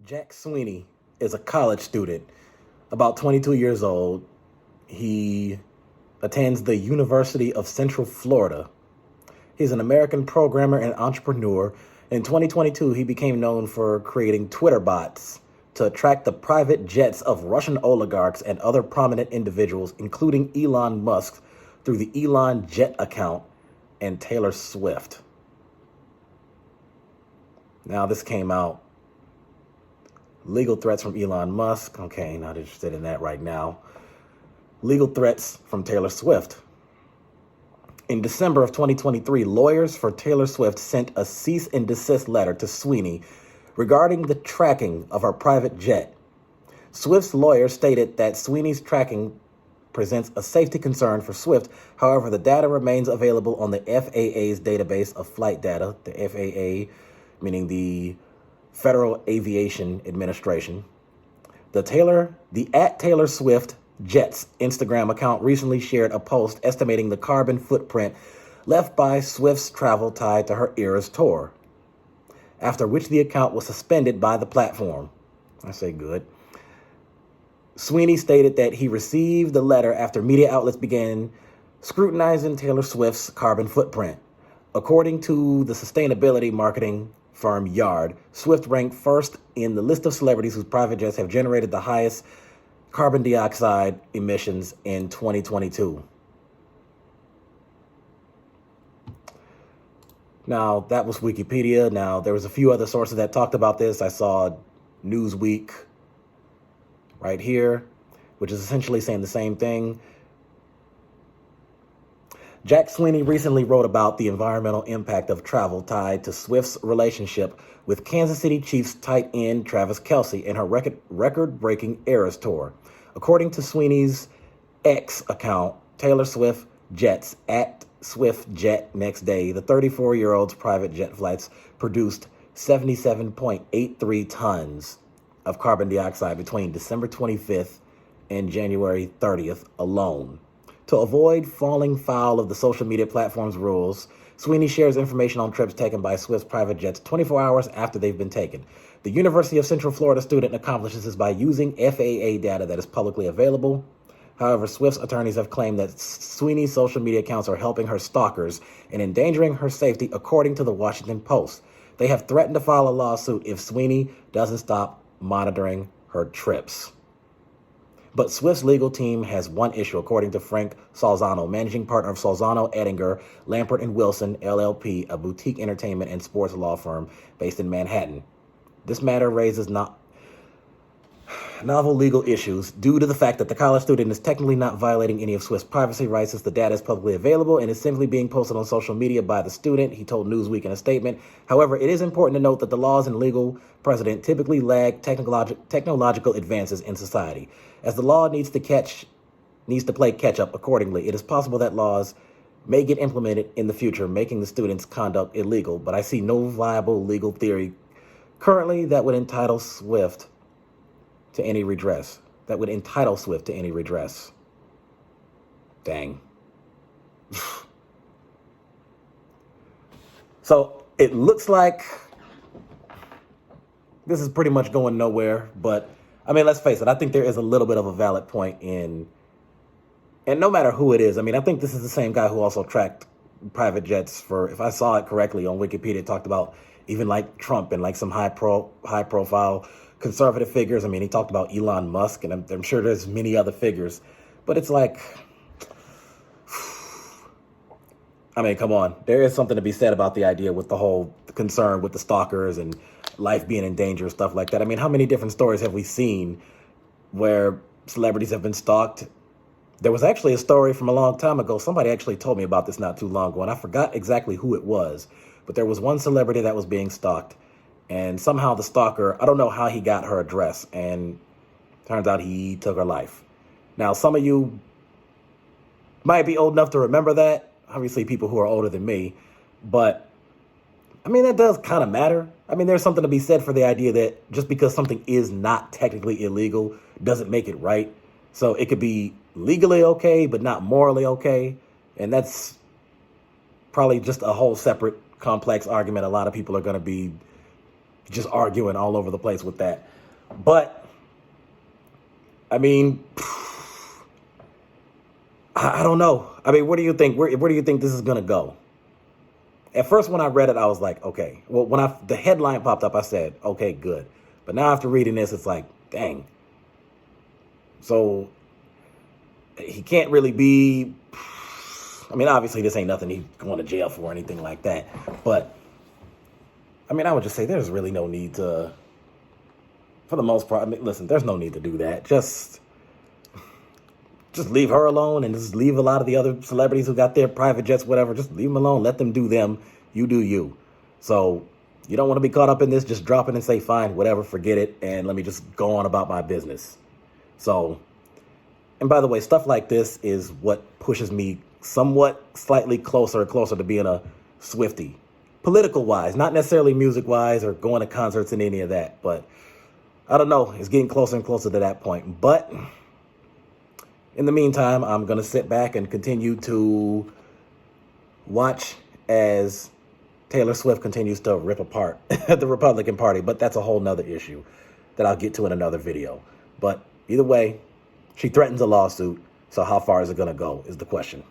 Jack Sweeney is a college student, about 22 years old. He attends the University of Central Florida. He's an American programmer and entrepreneur. In 2022, he became known for creating Twitter bots to attract the private jets of Russian oligarchs and other prominent individuals, including Elon Musk, through the Elon Jet account and Taylor Swift. Now, this came out. Legal threats from Elon Musk. Okay, not interested in that right now. Legal threats from Taylor Swift. In December of 2023, lawyers for Taylor Swift sent a cease and desist letter to Sweeney regarding the tracking of her private jet. Swift's lawyer stated that Sweeney's tracking presents a safety concern for Swift. However, the data remains available on the FAA's database of flight data, the FAA meaning the Federal Aviation Administration. The @Taylor Swift Jets Instagram account recently shared a post estimating the carbon footprint left by Swift's travel tied to her Eras tour, after which the account was suspended by the platform. I say good. Sweeney stated that he received the letter after media outlets began scrutinizing Taylor Swift's carbon footprint. According to the sustainability marketing firm Yard, Swift ranked first in the list of celebrities whose private jets have generated the highest carbon dioxide emissions in 2022. Now, that was Wikipedia. Now, there was a few other sources that talked about this. I saw Newsweek right here, which is essentially saying the same thing. Jack Sweeney recently wrote about the environmental impact of travel tied to Swift's relationship with Kansas City Chiefs tight end Travis Kelce and her record-breaking Eras tour. According to Sweeney's X account, Taylor Swift jets @SwiftJet next day, the 34-year-old's private jet flights produced 77.83 tons of carbon dioxide between December 25th and January 30th alone. To avoid falling foul of the social media platform's rules, Sweeney shares information on trips taken by Swift's private jets 24 hours after they've been taken. The University of Central Florida student accomplishes this by using FAA data that is publicly available. However, Swift's attorneys have claimed that Sweeney's social media accounts are helping her stalkers and endangering her safety, according to the Washington Post. They have threatened to file a lawsuit if Sweeney doesn't stop monitoring her trips. But Swift's legal team has one issue, according to Frank Salzano, managing partner of Salzano, Ettinger, Lampert & Wilson, LLP, a boutique entertainment and sports law firm based in Manhattan. This matter raises novel legal issues due to the fact that the college student is technically not violating any of Swift's privacy rights since the data is publicly available and is simply being posted on social media by the student, he told Newsweek in a statement. However, it is important to note that the laws and legal precedent typically lag technological advances in society. As the law needs to play catch up accordingly, it is possible that laws may get implemented in the future, making the student's conduct illegal, but I see no viable legal theory currently that would entitle Swift to any redress. Dang. So it looks like this is pretty much going nowhere, but I mean, let's face it, I think there is a little bit of a valid point and no matter who it is, I mean, I think this is the same guy who also tracked private jets for, if I saw it correctly on Wikipedia, it talked about even like Trump and like some high profile conservative figures. I mean, he talked about Elon Musk, and I'm sure there's many other figures, but it's like, I mean, come on. There is something to be said about the idea with the whole concern with the stalkers and life being in danger and stuff like that. I mean, how many different stories have we seen where celebrities have been stalked? There was actually a story from a long time ago. Somebody actually told me about this not too long ago, and I forgot exactly who it was, but there was one celebrity that was being stalked. And somehow the stalker, I don't know how he got her address, and turns out he took her life. Now, some of you might be old enough to remember that. Obviously, people who are older than me. But, I mean, that does kind of matter. I mean, there's something to be said for the idea that just because something is not technically illegal doesn't make it right. So it could be legally okay, but not morally okay. And that's probably just a whole separate complex argument a lot of people are going to be just arguing all over the place with that. But, I mean, I don't know. I mean, what do you think? Where do you think this is going to go? At first, when I read it, I was like, okay. Well, when the headline popped up, I said, okay, good. But now after reading this, it's like, dang. So he can't really be, I mean, obviously this ain't nothing he's going to jail for or anything like that. But, I mean, I would just say there's really no need to, for the most part, I mean, listen, there's no need to do that. Just leave her alone and just leave a lot of the other celebrities who got their private jets, whatever. Just leave them alone. Let them do them. You do you. So you don't want to be caught up in this. Just drop it and say, fine, whatever, forget it. And let me just go on about my business. So, and by the way, stuff like this is what pushes me somewhat slightly closer and closer to being a Swiftie. Political wise, not necessarily music wise or going to concerts and any of that. But I don't know. It's getting closer and closer to that point. But in the meantime, I'm going to sit back and continue to watch as Taylor Swift continues to rip apart the Republican Party. But that's a whole nother issue that I'll get to in another video. But either way, she threatens a lawsuit. So how far is it going to go is the question.